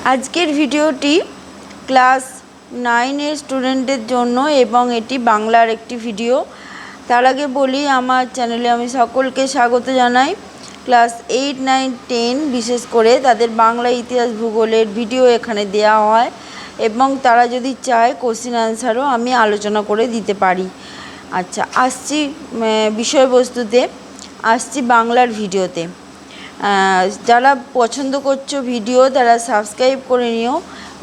আজকের ভিডিওটি ক্লাস 9 স্টুডেন্টদের জন্য এবং এটি বাংলার একটি ভিডিও। তার আগে বলি, আমার চ্যানেলে আমি সকলকে স্বাগত জানাই। ক্লাস 8, 9, 10 বিশেষ করে তাদের বাংলা, ইতিহাস, ভূগোলের ভিডিও এখানে দেওয়া হয় এবং তারা যদি চায় কোশ্চেন আনসারও আমি আলোচনা করে দিতে পারি। আচ্ছা, আসছি বিষয়বস্তুতে, আসছি বাংলার ভিডিওতে। যারা পছন্দ করছো ভিডিও তারা সাবস্ক্রাইব করে নিও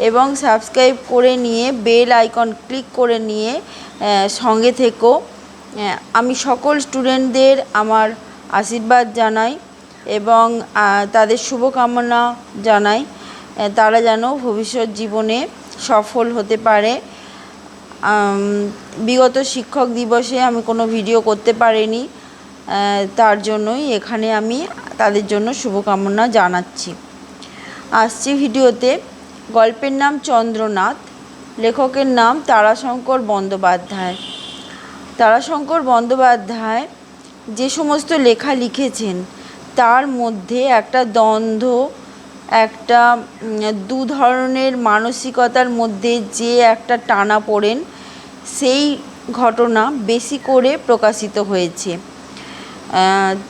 এবং সাবস্ক্রাইব করে নিয়ে বেল আইকন ক্লিক করে নিয়ে সঙ্গে থেকো। আমি সকল স্টুডেন্টদের আমার আশীর্বাদ জানাই এবং তাদের শুভকামনা জানাই, তারা যেন ভবিষ্যৎ জীবনে সফল হতে পারে। বিগত শিক্ষক দিবসে আমি কোনো ভিডিও করতে পারিনি, তার জন্যই এখানে আমি তাদের জন্য শুভকামনা জানাচ্ছি। আসছি ভিডিওতে। গল্পের নাম চন্দ্রনাথ, লেখকের নাম তারাশঙ্কর বন্দ্যোপাধ্যায়। তারাশঙ্কর বন্দ্যোপাধ্যায় যে সমস্ত লেখা লিখেছেন তার মধ্যে একটা দ্বন্দ্ব, একটা দু ধরনের মানসিকতার মধ্যে যে একটা টানাপোড়েন, সেই ঘটনা বেশি করে প্রকাশিত হয়েছে।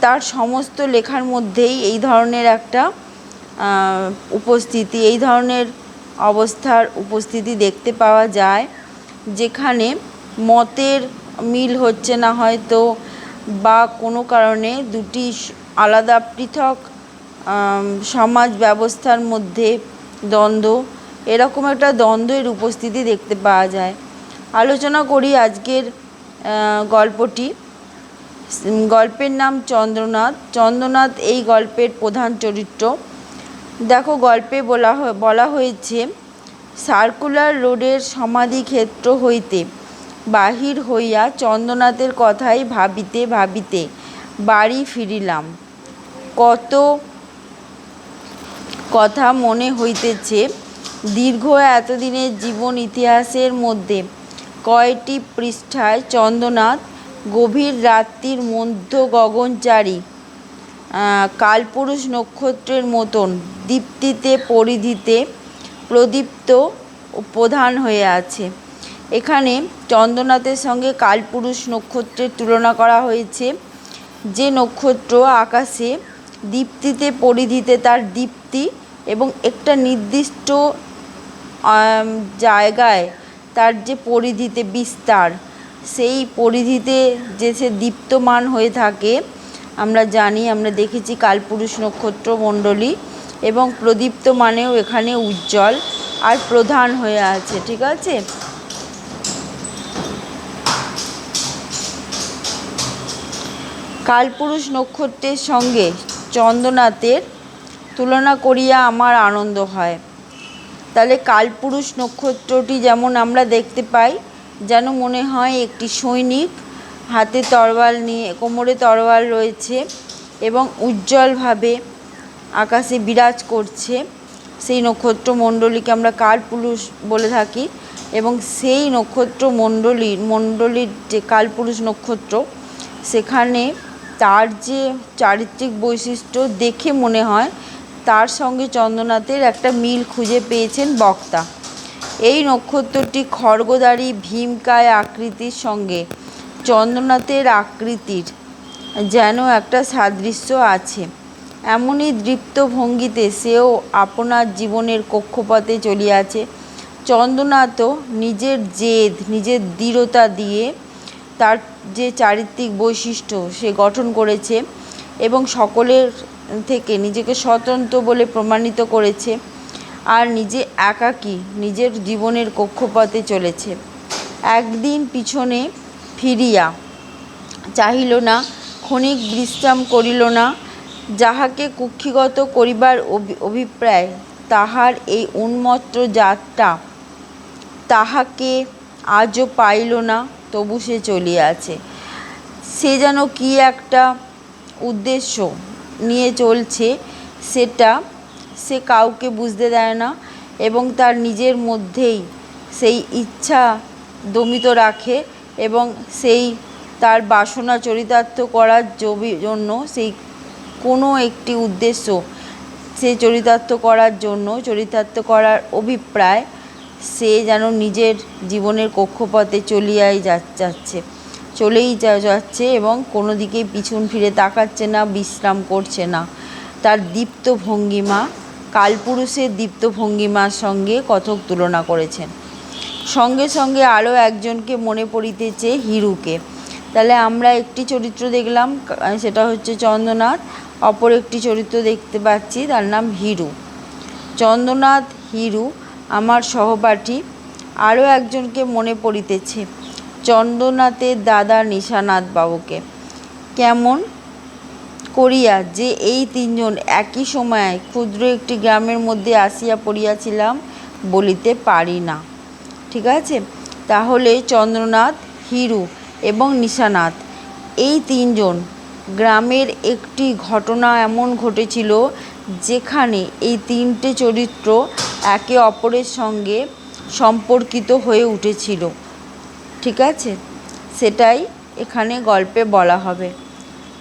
তার সমস্ত লেখার মধ্যেই এই ধরনের একটা উপস্থিতি, এই ধরনের অবস্থার উপস্থিতি দেখতে পাওয়া যায়, যেখানে মতের মিল হচ্ছে না হয়তো, বা কোনো কারণে দুটি আলাদা পৃথক সমাজ ব্যবস্থার মধ্যে দ্বন্দ্ব, এরকম একটা দ্বন্দ্বের উপস্থিতি দেখতে পাওয়া যায়। আলোচনা করি আজকের গল্পটি। গল্পের নাম চন্দ্রনাথ। চন্দ্রনাথ এই গল্পের প্রধান চরিত্র। দেখো, গল্পে বলা হয়েছে, সার্কুলার রোডের সমাধিক্ষেত্র হইতে বাহির হইয়া চন্দ্রনাথের কথাই ভাবিতে ভাবিতে বাড়ি ফিরিলাম। কত কথা মনে হইতেছে। দীর্ঘ এতদিনের জীবন ইতিহাসের মধ্যে কয়টি পৃষ্ঠায় চন্দ্রনাথ গভীর রাত্রির মধ্য গগনচারী কালপুরুষ নক্ষত্রের মতন দীপ্তিতে পরিধিতে প্রদীপ্ত প্রধান হয়ে আছে। এখানে চন্দ্রনাথের সঙ্গে কালপুরুষ নক্ষত্রের তুলনা করা হয়েছে। যে নক্ষত্র আকাশে দীপ্তিতে পরিধিতে, তার দীপ্তি এবং একটা নির্দিষ্ট জায়গায় তার যে পরিধিতে বিস্তার, সেই পরিধিতে যে সে দীপ্তমান হয়ে থাকে আমরা জানি, আমরা দেখেছি কালপুরুষ নক্ষত্র মণ্ডলী, এবং প্রদীপ্ত মানেও এখানে উজ্জ্বল আর প্রধান হয়ে আছে। ঠিক আছে, কালপুরুষ নক্ষত্রের সঙ্গে চন্দ্রনাথের তুলনা করিয়া আমার আনন্দ হয়। তাহলে কালপুরুষ নক্ষত্রটি যেমন আমরা দেখতে পাই, যেন মনে হয় একটি সৈনিক হাতে তরোয়াল নিয়ে, কোমরে তরোয়াল রয়েছে এবং উজ্জ্বলভাবে আকাশে বিরাজ করছে। সেই নক্ষত্র মণ্ডলীকে আমরা কালপুরুষ বলে থাকি এবং সেই নক্ষত্র মণ্ডলীর যে কালপুরুষ নক্ষত্র, সেখানে তার যে চারিত্রিক বৈশিষ্ট্য দেখে মনে হয় তার সঙ্গে চন্দ্রনাথের একটা মিল খুঁজে পেয়েছেন বক্তা। এই নক্ষত্রটি খড়গদারী ভীমকায় আকৃতির সঙ্গে চন্দ্রনাথের আকৃতির যেন একটা সাদৃশ্য আছে। এমনই দৃপ্ত ভঙ্গিতে সেও আপনার জীবনের কক্ষপথে চলিয়াছে। চন্দ্রনাথও নিজের জেদ, নিজের দৃঢ়তা দিয়ে তার যে চারিত্রিক বৈশিষ্ট্য সে গঠন করেছে এবং সকলের থেকে নিজেকে স্বতন্ত্র বলে প্রমাণিত করেছে, আর নিজে একাকী নিজের জীবনের কক্ষপথে চলেছে। একদিন পিছনে ফিরিয়া চাহিল না, ক্ষণিক বিশ্রাম করিল না। যাহাকে কুক্ষিগত করিবার অভিপ্রায় তাহার এই উন্মত্ত যাত্রা, তাহাকে আজও পাইল না, তবু সে চলিয়াছে। সে যেন কি একটা উদ্দেশ্য নিয়ে চলছে, সেটা সে কাউকে বুঝতে দেয় না এবং তার নিজের মধ্যেই সেই ইচ্ছা দমিত রাখে এবং সেই তার বাসনা চরিতার্থ করার জন্য সেই কোনো একটি উদ্দেশ্য সে চরিতার্থ করার জন্য, চরিতার্থ করার অভিপ্রায় সে যেন নিজের জীবনের কক্ষপথে চলেই যাচ্ছে এবং কোনো দিকেই পিছন ফিরে তাকাচ্ছে না, বিশ্রাম করছে না। তার দীপ্ত ভঙ্গিমা, কালপুরুষের দীপ্ত ভঙ্গিমার সঙ্গে কথক তুলনা করেছেন। সঙ্গে সঙ্গে আরও একজনকে মনে পড়িতেছে, হিরুকে। তাহলে আমরা একটি চরিত্র দেখলাম, সেটা হচ্ছে চন্দ্রনাথ। অপর একটি চরিত্র দেখতে পাচ্ছি, তার নাম হিরু। চন্দ্রনাথ, হিরু আমার সহপাঠী। আরও একজনকে মনে পড়িতেছে, চন্দ্রনাথের দাদা নিশানাথ বাবুকে। কেমন করিয়া যে এই তিনজন একই সময়ে ক্ষুদ্র একটি গ্রামের মধ্যে আসিয়া পড়িয়াছিলাম বলিতে পারি না। ঠিক আছে, তাহলে চন্দ্রনাথ, হিরু এবং নিশানাথ এই তিনজন, গ্রামের একটি ঘটনা এমন ঘটেছিল যেখানে এই তিনটে চরিত্র একে অপরের সঙ্গে সম্পর্কিত হয়ে উঠেছিল। ঠিক আছে, সেটাই এখানে গল্পে বলা হবে।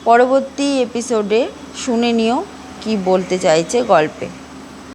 পরবর্তী এপিসোডে শুনে নিও কি বলতে চাইছে গল্পে।